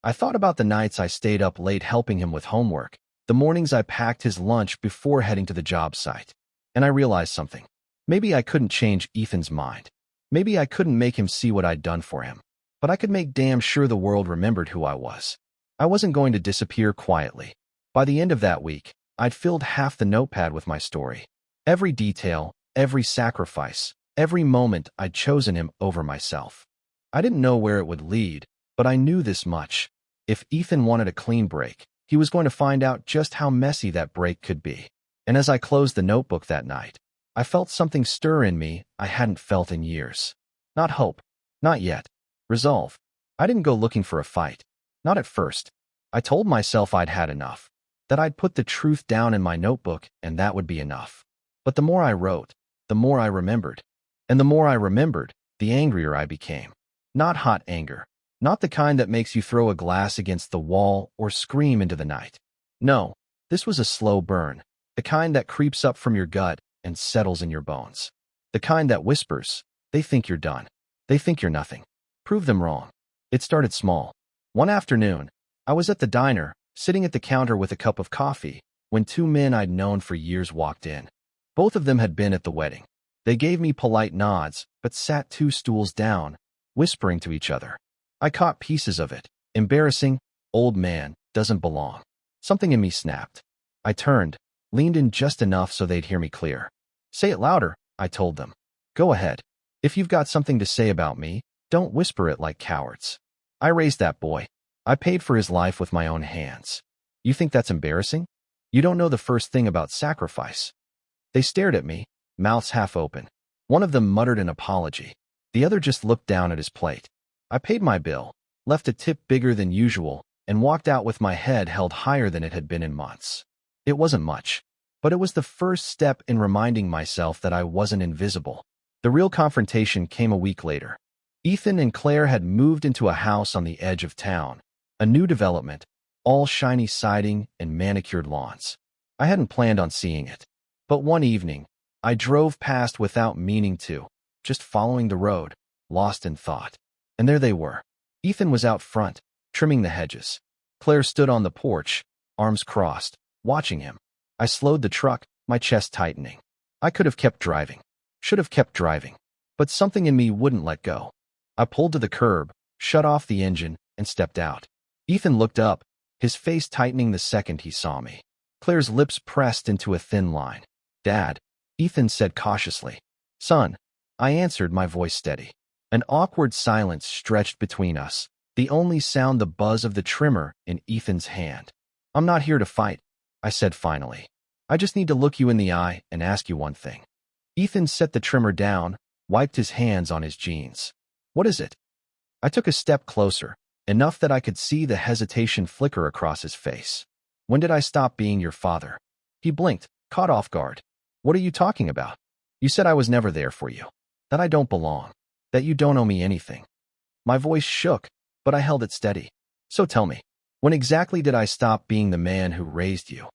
I thought about the nights I stayed up late helping him with homework, the mornings I packed his lunch before heading to the job site. And I realized something. Maybe I couldn't change Ethan's mind. Maybe I couldn't make him see what I'd done for him. But I could make damn sure the world remembered who I was. I wasn't going to disappear quietly. By the end of that week, I'd filled half the notepad with my story. Every detail, every sacrifice, every moment I'd chosen him over myself. I didn't know where it would lead, but I knew this much. If Ethan wanted a clean break, he was going to find out just how messy that break could be. And as I closed the notebook that night, I felt something stir in me I hadn't felt in years. Not hope. Not yet. Resolve. I didn't go looking for a fight. Not at first. I told myself I'd had enough. That I'd put the truth down in my notebook and that would be enough. But the more I wrote, the more I remembered. And the more I remembered, the angrier I became. Not hot anger. Not the kind that makes you throw a glass against the wall or scream into the night. No, this was a slow burn. The kind that creeps up from your gut and settles in your bones. The kind that whispers, they think you're done. They think you're nothing. Prove them wrong. It started small. One afternoon, I was at the diner, sitting at the counter with a cup of coffee, when two men I'd known for years walked in. Both of them had been at the wedding. They gave me polite nods, but sat 2 stools down, whispering to each other. I caught pieces of it. Embarrassing, old man, doesn't belong. Something in me snapped. I turned, leaned in just enough so they'd hear me clear. Say it louder, I told them. Go ahead. If you've got something to say about me, don't whisper it like cowards. I raised that boy. I paid for his life with my own hands. You think that's embarrassing? You don't know the first thing about sacrifice. They stared at me, mouths half open. One of them muttered an apology. The other just looked down at his plate. I paid my bill, left a tip bigger than usual, and walked out with my head held higher than it had been in months. It wasn't much, but it was the first step in reminding myself that I wasn't invisible. The real confrontation came a week later. Ethan and Claire had moved into a house on the edge of town, a new development, all shiny siding and manicured lawns. I hadn't planned on seeing it. But one evening, I drove past without meaning to, just following the road, lost in thought. And there they were. Ethan was out front, trimming the hedges. Claire stood on the porch, arms crossed, watching him. I slowed the truck, my chest tightening. I could have kept driving. Should have kept driving. But something in me wouldn't let go. I pulled to the curb, shut off the engine, and stepped out. Ethan looked up, his face tightening the second he saw me. Claire's lips pressed into a thin line. Dad, Ethan said cautiously. Son, I answered, my voice steady. An awkward silence stretched between us, the only sound the buzz of the trimmer in Ethan's hand. I'm not here to fight, I said finally. I just need to look you in the eye and ask you one thing. Ethan set the trimmer down, wiped his hands on his jeans. What is it? I took a step closer, enough that I could see the hesitation flicker across his face. When did I stop being your father? He blinked, caught off guard. What are you talking about? You said I was never there for you, that I don't belong, that you don't owe me anything. My voice shook, but I held it steady. So tell me, when exactly did I stop being the man who raised you?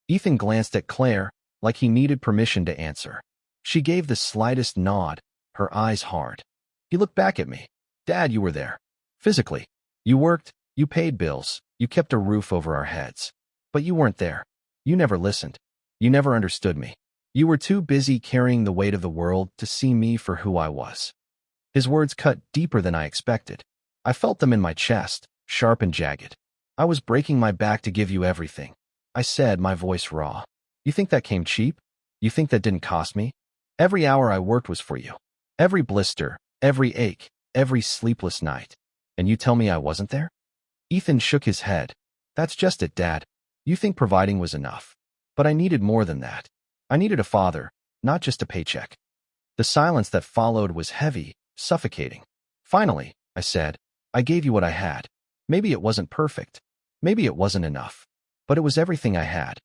Ethan glanced at Claire, like he needed permission to answer. She gave the slightest nod, her eyes hard. He looked back at me. Dad, you were there. Physically. You worked, you paid bills, you kept a roof over our heads. But you weren't there. You never listened. You never understood me. You were too busy carrying the weight of the world to see me for who I was. His words cut deeper than I expected. I felt them in my chest, sharp and jagged. I was breaking my back to give you everything. I said, my voice raw. You think that came cheap? You think that didn't cost me? Every hour I worked was for you. Every blister, every ache, every sleepless night. And you tell me I wasn't there? Ethan shook his head. That's just it, Dad. You think providing was enough. But I needed more than that. I needed a father, not just a paycheck. The silence that followed was heavy, suffocating. Finally, I said, I gave you what I had. Maybe it wasn't perfect. Maybe it wasn't enough. But it was everything I had.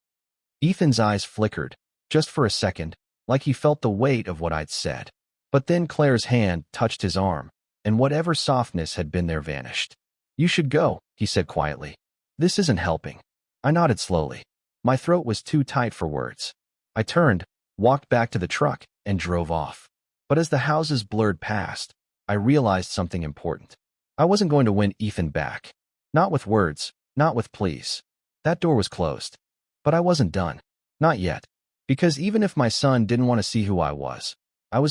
Ethan's eyes flickered, just for a second, like he felt the weight of what I'd said. But then Claire's hand touched his arm, and whatever softness had been there vanished. "You should go," he said quietly. "This isn't helping." I nodded slowly. My throat was too tight for words. I turned, walked back to the truck, and drove off. But as the houses blurred past, I realized something important. I wasn't going to win Ethan back. Not with words, not with pleas. That door was closed. But I wasn't done. Not yet. Because even if my son didn't want to see who I was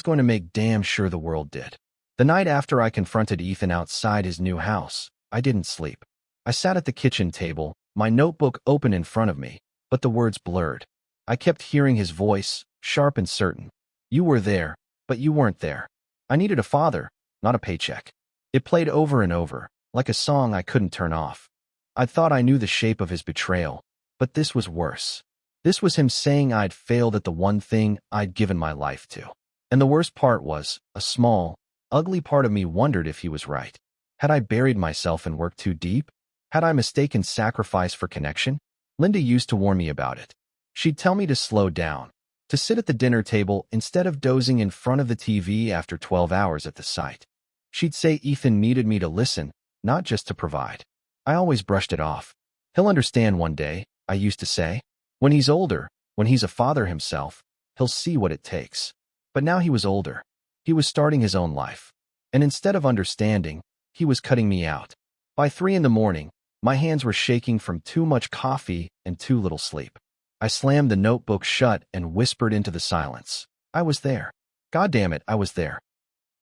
going to make damn sure the world did. The night after I confronted Ethan outside his new house, I didn't sleep. I sat at the kitchen table, my notebook open in front of me, but the words blurred. I kept hearing his voice, sharp and certain. "You were there, but you weren't there. I needed a father, not a paycheck." It played over and over, like a song I couldn't turn off. I thought I knew the shape of his betrayal, but this was worse. This was him saying I'd failed at the one thing I'd given my life to. And the worst part was, a small, ugly part of me wondered if he was right. Had I buried myself and worked too deep? Had I mistaken sacrifice for connection? Linda used to warn me about it. She'd tell me to slow down, to sit at the dinner table instead of dozing in front of the TV after 12 hours at the site. She'd say Ethan needed me to listen, not just to provide. I always brushed it off. "He'll understand one day," I used to say. "When he's older, when he's a father himself, he'll see what it takes." But now he was older. He was starting his own life. And instead of understanding, he was cutting me out. By 3 in the morning, my hands were shaking from too much coffee and too little sleep. I slammed the notebook shut and whispered into the silence. I was there. God damn it, I was there.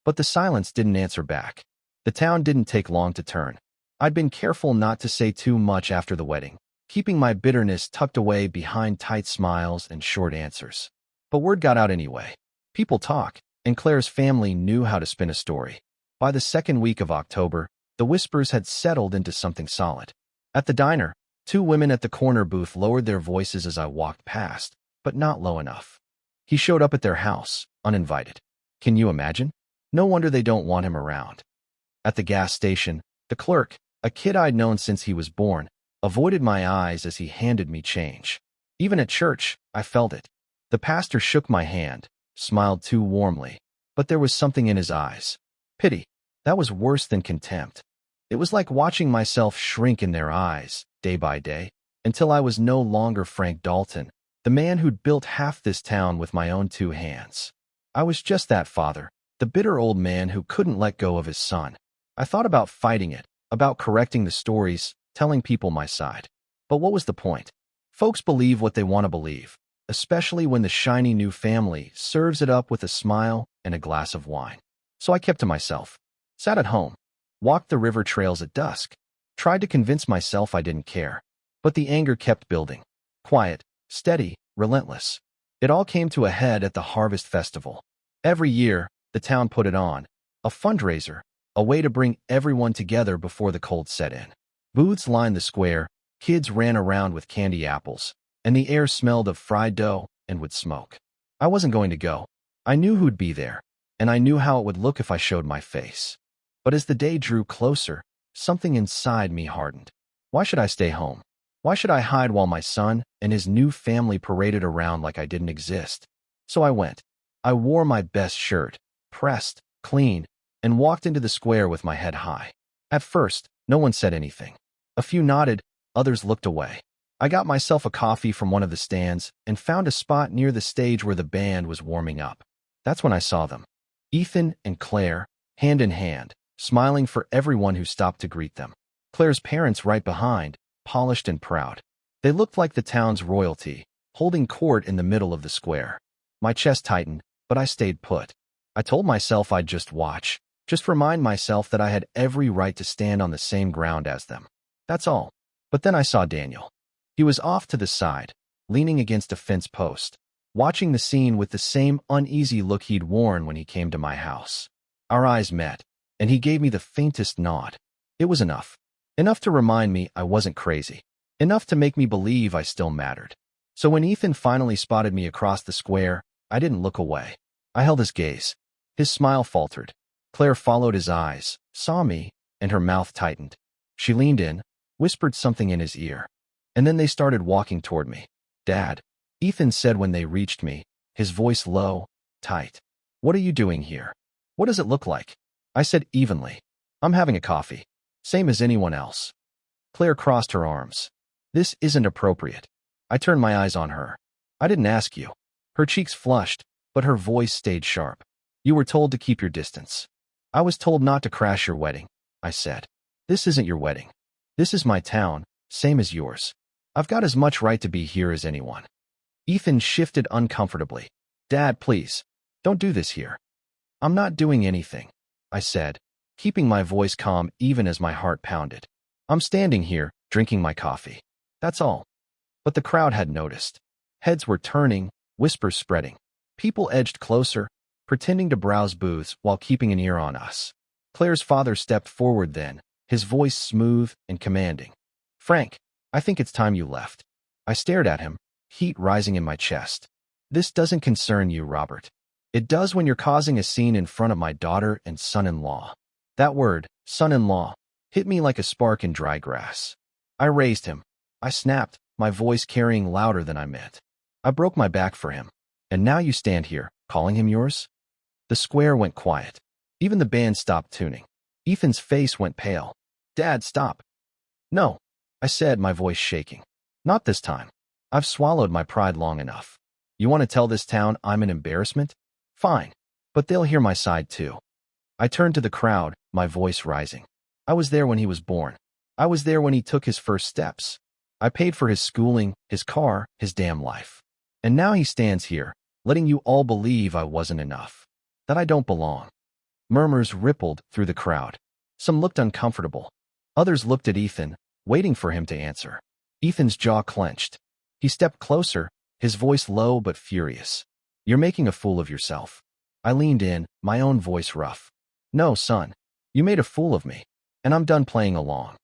But the silence didn't answer back. The town didn't take long to turn. I'd been careful not to say too much after the wedding, keeping my bitterness tucked away behind tight smiles and short answers. But word got out anyway. People talk, and Claire's family knew how to spin a story. By the second week of October, the whispers had settled into something solid. At the diner, 2 women at the corner booth lowered their voices as I walked past, but not low enough. He showed up at their house, uninvited. Can you imagine? No wonder they don't want him around. At the gas station, the clerk, a kid I'd known since he was born, avoided my eyes as he handed me change. Even at church, I felt it. The pastor shook my hand, smiled too warmly, but there was something in his eyes. Pity. That was worse than contempt. It was like watching myself shrink in their eyes, day by day, until I was no longer Frank Dalton, the man who'd built half this town with my own 2 hands. I was just that father, the bitter old man who couldn't let go of his son. I thought about fighting it, about correcting the stories, telling people my side. But what was the point? Folks believe what they want to believe, especially when the shiny new family serves it up with a smile and a glass of wine. So I kept to myself, sat at home, walked the river trails at dusk, tried to convince myself I didn't care. But the anger kept building. Quiet, steady, relentless. It all came to a head at the Harvest Festival. Every year, the town put it on, a fundraiser, a way to bring everyone together before the cold set in. Booths lined the square, kids ran around with candy apples, and the air smelled of fried dough and wood smoke. I wasn't going to go. I knew who'd be there, and I knew how it would look if I showed my face. But as the day drew closer, something inside me hardened. Why should I stay home? Why should I hide while my son and his new family paraded around like I didn't exist? So I went. I wore my best shirt, pressed, clean, and walked into the square with my head high. At first, no one said anything. A few nodded, others looked away. I got myself a coffee from one of the stands and found a spot near the stage where the band was warming up. That's when I saw them. Ethan and Claire, hand in hand, smiling for everyone who stopped to greet them. Claire's parents right behind, polished and proud. They looked like the town's royalty, holding court in the middle of the square. My chest tightened, but I stayed put. I told myself I'd just watch, just remind myself that I had every right to stand on the same ground as them. That's all. But then I saw Daniel. He was off to the side, leaning against a fence post, watching the scene with the same uneasy look he'd worn when he came to my house. Our eyes met, and he gave me the faintest nod. It was enough. Enough to remind me I wasn't crazy. Enough to make me believe I still mattered. So when Ethan finally spotted me across the square, I didn't look away. I held his gaze. His smile faltered. Claire followed his eyes, saw me, and her mouth tightened. She leaned in, whispered something in his ear, and then they started walking toward me. "Dad," Ethan said when they reached me, his voice low, tight. "What are you doing here? What does it look like?" I said evenly, "I'm having a coffee. Same as anyone else." Claire crossed her arms. "This isn't appropriate." I turned my eyes on her. "I didn't ask you." Her cheeks flushed, but her voice stayed sharp. "You were told to keep your distance." "I was told not to crash your wedding," I said. "This isn't your wedding. This is my town, same as yours. I've got as much right to be here as anyone." Ethan shifted uncomfortably. "Dad, please, don't do this here." "I'm not doing anything," I said, keeping my voice calm even as my heart pounded. "I'm standing here, drinking my coffee. That's all." But the crowd had noticed. Heads were turning, whispers spreading. People edged closer, pretending to browse booths while keeping an ear on us. Claire's father stepped forward then, his voice smooth and commanding. "Frank, I think it's time you left." I stared at him, heat rising in my chest. "This doesn't concern you, Robert." "It does when you're causing a scene in front of my daughter and son-in-law." That word, son-in-law, hit me like a spark in dry grass. I raised him. I snapped, my voice carrying louder than I meant. "I broke my back for him. And now you stand here, calling him yours?" The square went quiet. Even the band stopped tuning. Ethan's face went pale. "Dad, stop." "No," I said, my voice shaking. "Not this time. I've swallowed my pride long enough. You want to tell this town I'm an embarrassment? Fine. But they'll hear my side too." I turned to the crowd, my voice rising. "I was there when he was born. I was there when he took his first steps. I paid for his schooling, his car, his damn life. And now he stands here, letting you all believe I wasn't enough. That I don't belong." Murmurs rippled through the crowd. Some looked uncomfortable. Others looked at Ethan, waiting for him to answer. Ethan's jaw clenched. He stepped closer, his voice low but furious. "You're making a fool of yourself." I leaned in, my own voice rough. "No, son. You made a fool of me, and I'm done playing along."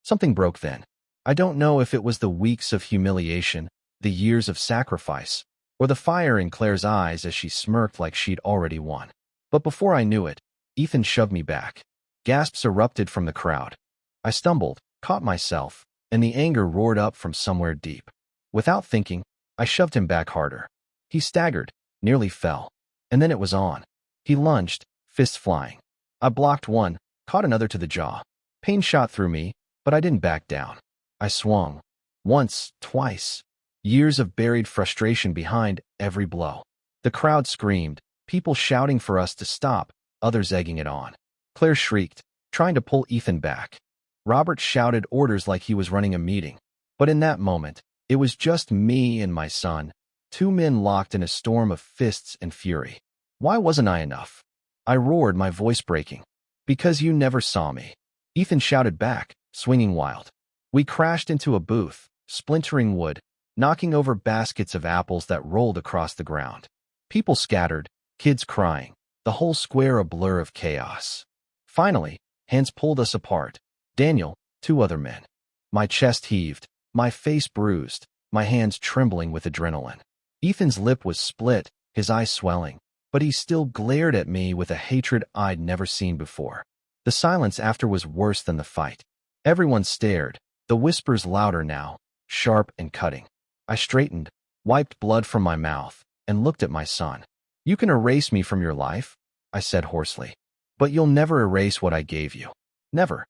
Something broke then. I don't know if it was the weeks of humiliation, the years of sacrifice, or the fire in Claire's eyes as she smirked like she'd already won. But before I knew it, Ethan shoved me back. Gasps erupted from the crowd. I stumbled, caught myself, and the anger roared up from somewhere deep. Without thinking, I shoved him back harder. He staggered, nearly fell. And then it was on. He lunged, fists flying. I blocked one, caught another to the jaw. Pain shot through me, but I didn't back down. I swung. Once, twice. Years of buried frustration behind every blow. The crowd screamed, people shouting for us to stop, others egging it on. Claire shrieked, trying to pull Ethan back. Robert shouted orders like he was running a meeting. But in that moment, it was just me and my son, two men locked in a storm of fists and fury. Why wasn't I enough? I roared, my voice breaking. "Because you never saw me." Ethan shouted back, swinging wild. We crashed into a booth, splintering wood, knocking over baskets of apples that rolled across the ground. People scattered, kids crying, the whole square a blur of chaos. Finally, hands pulled us apart. Daniel, two other men. My chest heaved, my face bruised, my hands trembling with adrenaline. Ethan's lip was split, his eyes swelling, but he still glared at me with a hatred I'd never seen before. The silence after was worse than the fight. Everyone stared, the whispers louder now, sharp and cutting. I straightened, wiped blood from my mouth, and looked at my son. "You can erase me from your life," I said hoarsely, "but you'll never erase what I gave you. Never."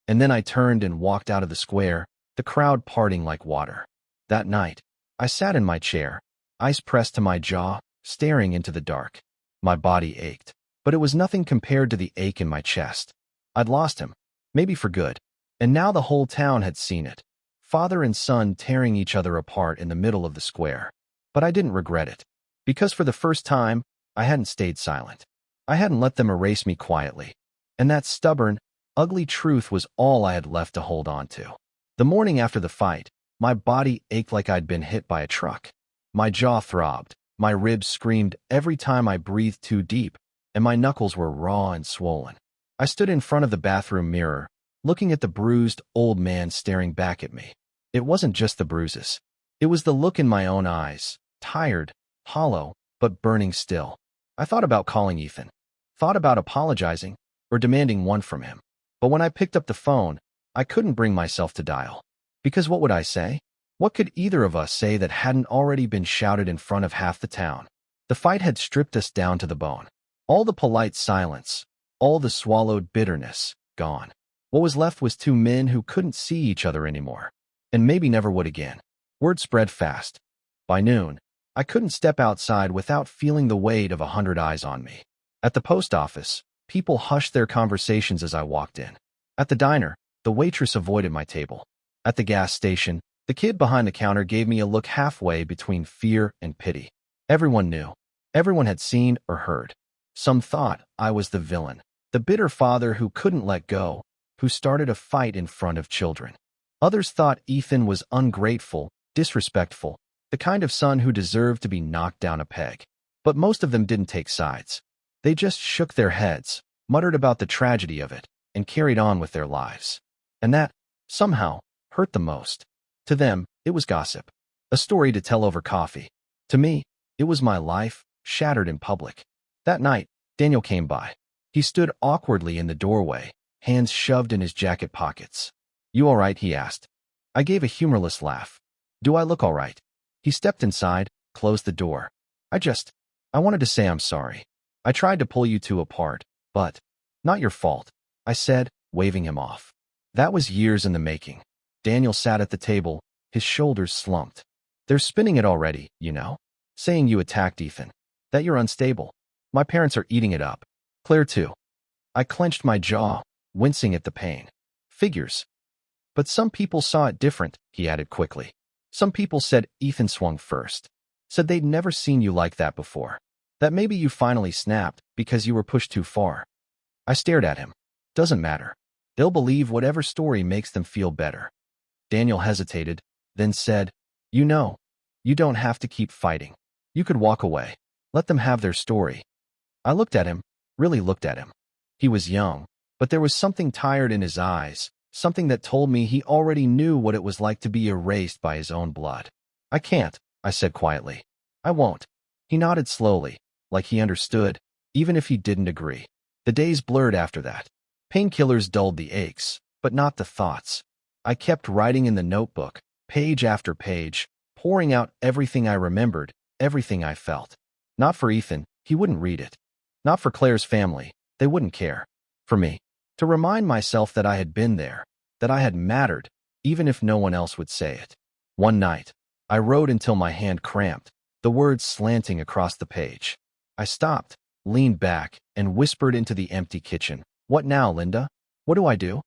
And then I turned and walked out of the square, the crowd parting like water. That night, I sat in my chair, eyes pressed to my jaw, staring into the dark. My body ached, but it was nothing compared to the ache in my chest. I'd lost him, maybe for good, and now the whole town had seen it. Father and son tearing each other apart in the middle of the square. But I didn't regret it, because for the first time, I hadn't stayed silent. I hadn't let them erase me quietly, and that stubborn, ugly truth was all I had left to hold on to. The morning after the fight, my body ached like I'd been hit by a truck. My jaw throbbed, my ribs screamed every time I breathed too deep, and my knuckles were raw and swollen. I stood in front of the bathroom mirror, looking at the bruised old man staring back at me. It wasn't just the bruises. It was the look in my own eyes, tired, hollow, but burning still. I thought about calling Ethan, thought about apologizing, or demanding one from him. But when I picked up the phone, I couldn't bring myself to dial. Because what would I say? What could either of us say that hadn't already been shouted in front of half the town? The fight had stripped us down to the bone. All the polite silence, all the swallowed bitterness, gone. What was left was two men who couldn't see each other anymore, and maybe never would again. Word spread fast. By noon, I couldn't step outside without feeling the weight of 100 eyes on me. At the post office, people hushed their conversations as I walked in. At the diner, the waitress avoided my table. At the gas station, the kid behind the counter gave me a look halfway between fear and pity. Everyone knew. Everyone had seen or heard. Some thought I was the villain, the bitter father who couldn't let go, who started a fight in front of children. Others thought Ethan was ungrateful, disrespectful, the kind of son who deserved to be knocked down a peg. But most of them didn't take sides. They just shook their heads, muttered about the tragedy of it, and carried on with their lives. And that, somehow, hurt the most. To them, it was gossip, a story to tell over coffee. To me, it was my life, shattered in public. That night, Daniel came by. He stood awkwardly in the doorway, hands shoved in his jacket pockets. "You all right?" he asked. I gave a humorless laugh. "Do I look all right?" He stepped inside, closed the door. I wanted to say I'm sorry. I tried to pull you two apart, but not your fault," I said, waving him off. That was years in the making. Daniel sat at the table, his shoulders slumped. "They're spinning it already, you know? Saying you attacked Ethan. That you're unstable. My parents are eating it up. Claire too." I clenched my jaw, wincing at the pain. "Figures. But some people saw it different," he added quickly. "Some people said Ethan swung first. Said they'd never seen you like that before. That maybe you finally snapped because you were pushed too far." I stared at him. "Doesn't matter. They'll believe whatever story makes them feel better." Daniel hesitated, then said, "You know, you don't have to keep fighting. You could walk away. Let them have their story." I looked at him, really looked at him. He was young, but there was something tired in his eyes, something that told me he already knew what it was like to be erased by his own blood. "I can't," I said quietly. "I won't." He nodded slowly, like he understood, even if he didn't agree. The days blurred after that. Painkillers dulled the aches, but not the thoughts. I kept writing in the notebook, page after page, pouring out everything I remembered, everything I felt. Not for Ethan, he wouldn't read it. Not for Claire's family, they wouldn't care. For me, to remind myself that I had been there, that I had mattered, even if no one else would say it. One night, I wrote until my hand cramped, the words slanting across the page. I stopped, leaned back, and whispered into the empty kitchen, "What now, Linda? What do I do?"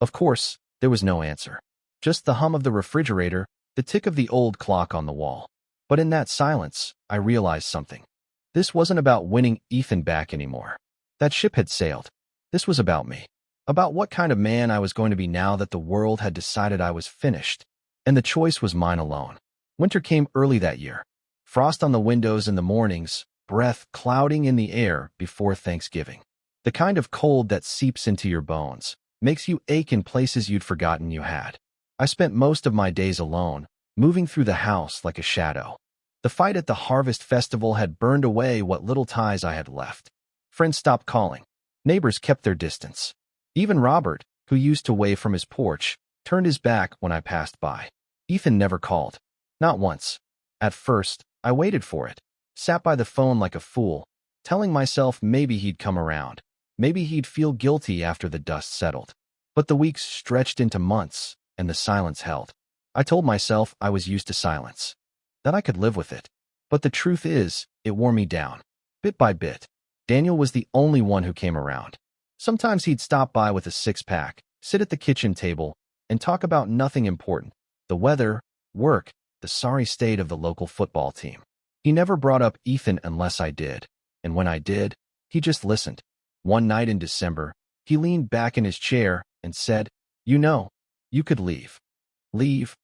Of course, there was no answer. Just the hum of the refrigerator, the tick of the old clock on the wall. But in that silence, I realized something. This wasn't about winning Ethan back anymore. That ship had sailed. This was about me. About what kind of man I was going to be now that the world had decided I was finished. And the choice was mine alone. Winter came early that year. Frost on the windows in the mornings, breath clouding in the air before Thanksgiving. The kind of cold that seeps into your bones, makes you ache in places you'd forgotten you had. I spent most of my days alone, moving through the house like a shadow. The fight at the harvest festival had burned away what little ties I had left. Friends stopped calling. Neighbors kept their distance. Even Robert, who used to wave from his porch, turned his back when I passed by. Ethan never called. Not once. At first, I waited for it. Sat by the phone like a fool, telling myself maybe he'd come around. Maybe he'd feel guilty after the dust settled. But the weeks stretched into months, and the silence held. I told myself I was used to silence, that I could live with it. But the truth is, it wore me down. Bit by bit. Daniel was the only one who came around. Sometimes he'd stop by with a six-pack, sit at the kitchen table, and talk about nothing important. The weather, work, the sorry state of the local football team. He never brought up Ethan unless I did. And when I did, he just listened. One night in December, he leaned back in his chair and said, "You know, you could leave." "Leave?"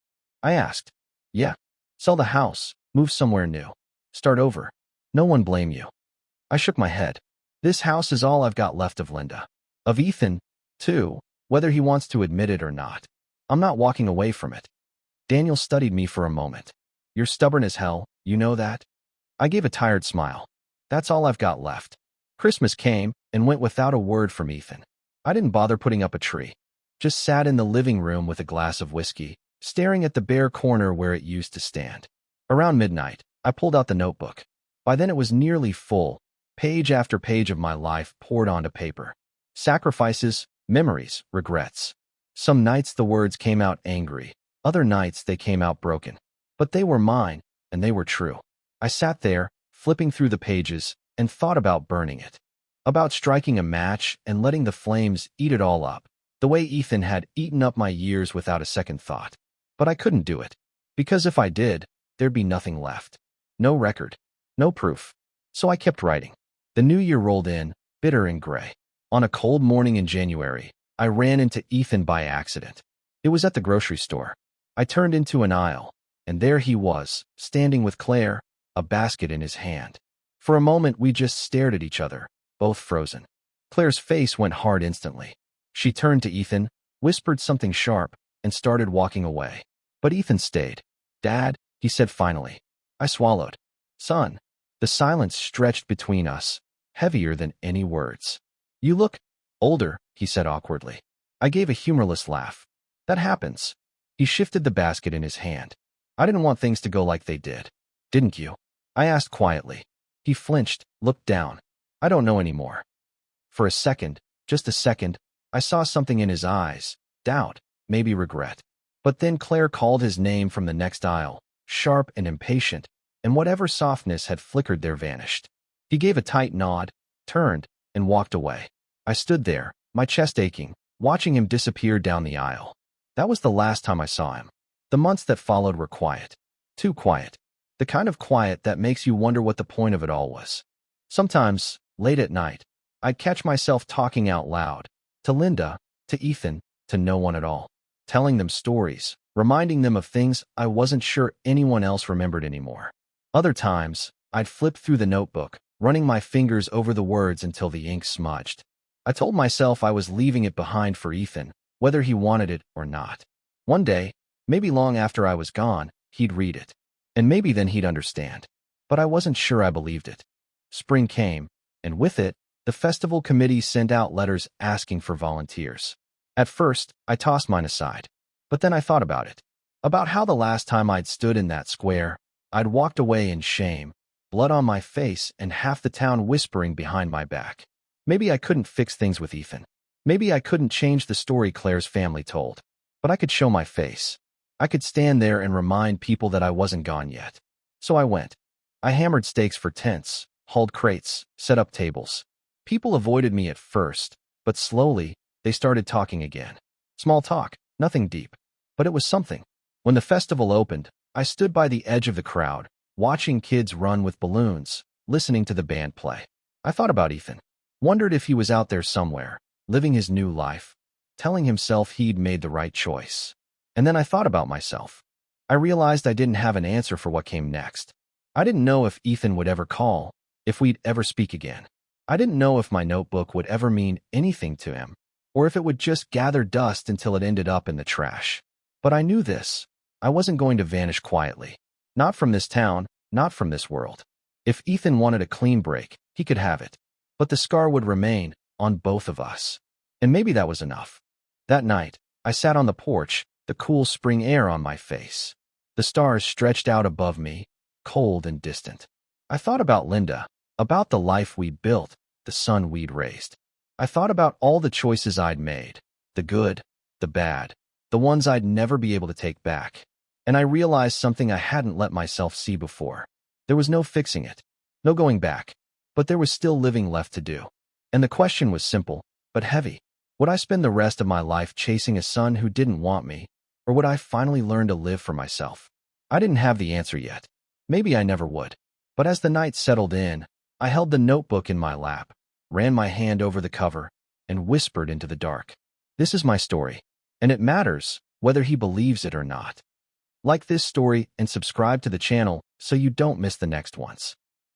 I asked. "Yeah. Sell the house, move somewhere new. Start over. No one blame you." I shook my head. "This house is all I've got left of Linda. Of Ethan, too, whether he wants to admit it or not. I'm not walking away from it." Daniel studied me for a moment. "You're stubborn as hell, you know that?" I gave a tired smile. "That's all I've got left." Christmas came and went without a word from Ethan. I didn't bother putting up a tree. just sat in the living room with a glass of whiskey, staring at the bare corner where it used to stand. Around midnight, I pulled out the notebook. By then it was nearly full. Page after page of my life poured onto paper. Sacrifices, memories, regrets. Some nights the words came out angry. Other nights they came out broken. But they were mine, and they were true. I sat there, flipping through the pages, and thought about burning it. About striking a match and letting the flames eat it all up, the way Ethan had eaten up my years without a second thought. But I couldn't do it. Because if I did, there'd be nothing left. No record. No proof. So I kept writing. The new year rolled in, bitter and gray. On a cold morning in January, I ran into Ethan by accident. It was at the grocery store. I turned into an aisle, and there he was, standing with Claire, a basket in his hand. For a moment we just stared at each other, both frozen. Claire's face went hard instantly. She turned to Ethan, whispered something sharp, and started walking away. But Ethan stayed. "Dad," he said finally. I swallowed. "Son." The silence stretched between us, heavier than any words. "You look older," he said awkwardly. I gave a humorless laugh. "That happens." He shifted the basket in his hand. "I didn't want things to go like they did. Didn't you?" I asked quietly. He flinched, looked down. "I don't know anymore." For a second, just a second, I saw something in his eyes, doubt, maybe regret. But then Claire called his name from the next aisle, sharp and impatient, and whatever softness had flickered there vanished. He gave a tight nod, turned, and walked away. I stood there, my chest aching, watching him disappear down the aisle. That was the last time I saw him. The months that followed were quiet. Too quiet. The kind of quiet that makes you wonder what the point of it all was. Sometimes, late at night, I'd catch myself talking out loud, to Linda, to Ethan, to no one at all, telling them stories, reminding them of things I wasn't sure anyone else remembered anymore. Other times, I'd flip through the notebook, running my fingers over the words until the ink smudged. I told myself I was leaving it behind for Ethan, whether he wanted it or not. One day, maybe long after I was gone, he'd read it. And maybe then he'd understand. But I wasn't sure I believed it. Spring came, and with it, the festival committee sent out letters asking for volunteers. At first, I tossed mine aside. But then I thought about it. About how the last time I'd stood in that square, I'd walked away in shame, blood on my face and half the town whispering behind my back. Maybe I couldn't fix things with Ethan. Maybe I couldn't change the story Claire's family told. But I could show my face. I could stand there and remind people that I wasn't gone yet. So I went. I hammered stakes for tents, hauled crates, set up tables. People avoided me at first, but slowly, they started talking again. Small talk, nothing deep. But it was something. When the festival opened, I stood by the edge of the crowd, watching kids run with balloons, listening to the band play. I thought about Ethan. Wondered if he was out there somewhere, living his new life, telling himself he'd made the right choice. And then I thought about myself. I realized I didn't have an answer for what came next. I didn't know if Ethan would ever call, if we'd ever speak again. I didn't know if my notebook would ever mean anything to him, or if it would just gather dust until it ended up in the trash. But I knew this. I wasn't going to vanish quietly. Not from this town, not from this world. If Ethan wanted a clean break, he could have it. But the scar would remain on both of us. And maybe that was enough. That night, I sat on the porch, the cool spring air on my face. The stars stretched out above me, cold and distant. I thought about Linda, about the life we'd built, the son we'd raised. I thought about all the choices I'd made, the good, the bad, the ones I'd never be able to take back. And I realized something I hadn't let myself see before. There was no fixing it, no going back, but there was still living left to do. And the question was simple, but heavy. Would I spend the rest of my life chasing a son who didn't want me, or would I finally learn to live for myself? I didn't have the answer yet. Maybe I never would. But as the night settled in, I held the notebook in my lap, ran my hand over the cover, and whispered into the dark. This is my story, and it matters whether he believes it or not. Like this story and subscribe to the channel so you don't miss the next ones.